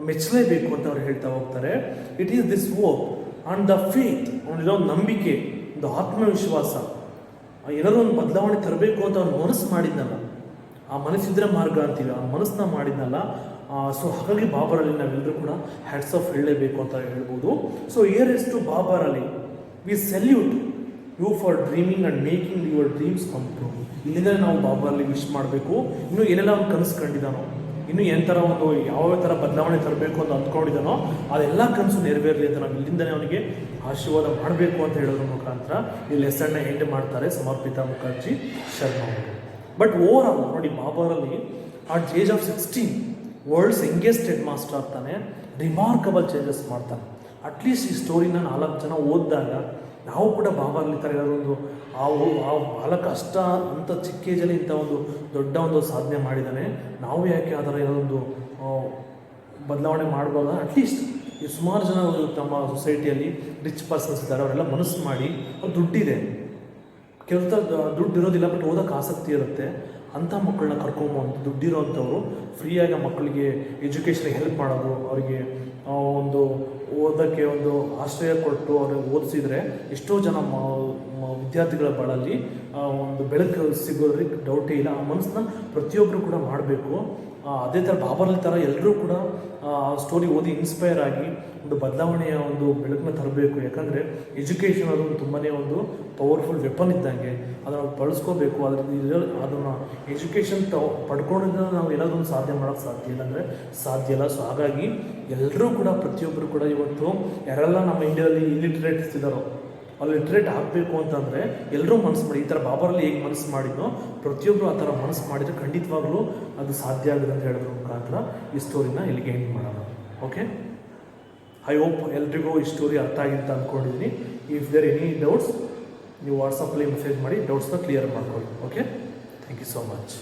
ಮೆಚ್ಚಲೇಬೇಕು ಅಂತ ಅವ್ರು ಹೇಳ್ತಾ ಹೋಗ್ತಾರೆ. It is this hope and the faith, ಅವನಿರೋ ಒಂದು ನಂಬಿಕೆ, ಒಂದು ಆತ್ಮವಿಶ್ವಾಸ, ಏನಾದರೂ ಒಂದು ಬದಲಾವಣೆ ತರಬೇಕು ಅಂತ ಅವ್ನು ಮನಸ್ಸು ಮಾಡಿದ್ನಲ್ಲ, ಆ ಮನಸ್ಸಿದ್ರೆ ಮಾರ್ಗ ಅಂತೀವಿ, ಆ ಮನಸ್ಸನ್ನ ಮಾಡಿದ್ನಲ್ಲ. ಸೊ ಹಾಗಾಗಿ ಬಾಬರ್ ಅಲಿ ನಾವೆಲ್ಲರೂ ಕೂಡ ಹ್ಯಾಟ್ಸ್ ಆಫ್ ಹೇಳಲೇಬೇಕು ಅಂತ ಹೇಳ್ಬೋದು. So here is to Babar Ali, we salute you for dreaming and making your dreams come true. ಇಲ್ಲಿಂದ ನಾವು ಬಾಬರ್ ಅಲಿ ವಿಶ್ ಮಾಡಬೇಕು. ಇನ್ನೂ ಏನೆಲ್ಲ ಅವ್ನು ಕನಸು ಕಂಡಿದ್ದಾನೋ ಇನ್ನು ಥರ ಒಂದು ಯಾವ ಥರ ಬದಲಾವಣೆ ತರಬೇಕು ಅಂತ ಅಂದ್ಕೊಂಡಿದ್ದಾನೋ ಅದೆಲ್ಲ ಕನಸು ನೆರವೇರಲಿ ಅಂತ ನಾವು ಇಲ್ಲಿಂದನೇ ಅವನಿಗೆ ಆಶೀರ್ವಾದ ಮಾಡಬೇಕು ಅಂತ ಹೇಳೋದ್ರ ಮುಖಾಂತರ ಈ ಲೆಸನ್ನ ಎಂಡ್ ಮಾಡ್ತಾರೆ ಸಮರ್ಪಿತಾ ಮುಖರ್ಜಿ ಶರ್ಮಾ ಅವರು. ಬಟ್ ಓವರ್ ಆಲ್ ನೋಡಿ, ಬಾಬರಲ್ಲಿ at age of 16 world's youngest headmaster ಆಗ್ತಾನೆ, ರಿಮಾರ್ಕಬಲ್ ಚೇಂಜಸ್ ಮಾಡ್ತಾನೆ. ಅಟ್ಲೀಸ್ಟ್ ಈ ಸ್ಟೋರಿನ 4 ಜನ ಓದಿದಾಗ ನಾವು ಕೂಡ ಬಾಬರಲ್ಲಿ ಥರ ಒಂದು ಆ ಬಾಲಕ ಅಷ್ಟ ಅಂತ ಚಿಕ್ಕ ಏಜಲ್ಲಿ ಇಂಥ ಒಂದು ದೊಡ್ಡ ಒಂದು ಸಾಧನೆ ಮಾಡಿದ್ದಾನೆ, ನಾವು ಯಾಕೆ ಆ ಥರ ಏನೊಂದು ಬದಲಾವಣೆ ಮಾಡ್ಬೋದ? ಅಟ್ಲೀಸ್ಟ್ ಈ ಸುಮಾರು ಜನ ತಮ್ಮ ಸೊಸೈಟಿಯಲ್ಲಿ ರಿಚ್ ಪರ್ಸನ್ಸ್ ಇದ್ದಾರೆ, ಅವರೆಲ್ಲ ಮನಸ್ಸು ಮಾಡಿ ಅವ್ರು ದುಡ್ಡಿದೆ, ಕೆಲಸ ದುಡ್ಡು ಇರೋದಿಲ್ಲ ಬಟ್ ಓದೋಕ್ಕೆ ಆಸಕ್ತಿ ಇರುತ್ತೆ, ಅಂಥ ಮಕ್ಕಳನ್ನ ಕರ್ಕೊಂಬಂದು ದುಡ್ಡಿರೋವಂಥವ್ರು ಫ್ರೀಯಾಗಿ ಮಕ್ಕಳಿಗೆ ಎಜುಕೇಷನ್ಗೆ ಹೆಲ್ಪ್ ಮಾಡೋದು, ಅವರಿಗೆ ಒಂದು ಓದೋಕ್ಕೆ ಒಂದು ಆಶ್ರಯ ಕೊಟ್ಟು ಅವ್ರಿಗೆ ಓದಿಸಿದ್ರೆ ಎಷ್ಟೋ ಜನ ವಿದ್ಯಾರ್ಥಿಗಳ ಬಾಳಲ್ಲಿ ಒಂದು ಬೆಳಕು ಸಿಗೋದ್ರಿಗೆ ಡೌಟೇ ಇಲ್ಲ. ಆ ಮನಸ್ಸನ್ನ ಪ್ರತಿಯೊಬ್ಬರು ಕೂಡ ಮಾಡಬೇಕು. ಅದೇ ಥರ ಬಾಬರಲ್ಲಿ ಥರ ಎಲ್ಲರೂ ಕೂಡ ಆ ಸ್ಟೋರಿ ಓದಿ ಇನ್ಸ್ಪೈರ್ ಆಗಿ ಒಂದು ಬದಲಾವಣೆಯ ಒಂದು ಬೆಳಕನ್ನ ತರಬೇಕು. ಯಾಕಂದರೆ ಎಜುಕೇಷನ್ ಅದು ತುಂಬಾ ಒಂದು ಪವರ್ಫುಲ್ ವೆಪನ್ ಇದ್ದಂಗೆ, ಅದನ್ನು ಬಳಸ್ಕೋಬೇಕು. ಅದನ್ನು ಎಜುಕೇಷನ್ ಪಡ್ಕೊಂಡಿದ್ದ ನಾವು ಏನಾದರೂ ಒಂದು ಸಾಧನೆ ಮಾಡೋಕ್ಕೆ ಸಾಧ್ಯ ಇಲ್ಲ ಅಂದರೆ ಸಾಧ್ಯ ಇಲ್ಲ. ಸೊ ಹಾಗಾಗಿ ಎಲ್ಲರೂ ಕೂಡ ಪ್ರತಿಯೊಬ್ಬರು ಕೂಡ ಇವತ್ತು ಯಾರೆಲ್ಲ ನಮ್ಮ ಇಂಡಿಯಾದಲ್ಲಿ ಇಲಿಟ್ರೇಟ್ಸ್ ಇದ್ದಾರೋ ಅಲ್ಲಿ ಲಿಟ್ರೇಟ್ ಆಗಬೇಕು ಅಂತಂದರೆ ಎಲ್ಲರೂ ಮನಸ್ಸು ಮಾಡಿ, ಈ ಥರ ಬಾಬರಲ್ಲಿ ಹೇಗೆ ಮನಸ್ಸು ಮಾಡಿದ್ನೋ ಪ್ರತಿಯೊಬ್ಬರು ಆ ಥರ ಮನಸ್ಸು ಮಾಡಿದರೆ ಖಂಡಿತವಾಗ್ಲೂ ಅದು ಸಾಧ್ಯ ಆಗುತ್ತೆ ಅಂತ ಹೇಳಿದ್ರ ಮುಖಾಂತರ ಈ ಸ್ಟೋರಿನ ಇಲ್ಲಿಗೆ ಎಂಡ್ ಮಾಡೋಣ. ಓಕೆ, ಐ ಹೋಪ್ ಎಲ್ರಿಗೂ ಈ ಸ್ಟೋರಿ ಅರ್ಥ ಆಗಿದೆ ಅಂತ ಅಂದ್ಕೊಂಡಿದ್ದೀನಿ. ಇಫ್ ದೇರ್ ಎನಿ ಡೌಟ್ಸ್ ನೀವು ವಾಟ್ಸಪ್ಪಲ್ಲಿ ಮೆಸೇಜ್ ಮಾಡಿ ಡೌಟ್ಸ್ನ ಕ್ಲಿಯರ್ ಮಾಡ್ಕೊಳ್ಳಿ. Okay, thank you so much.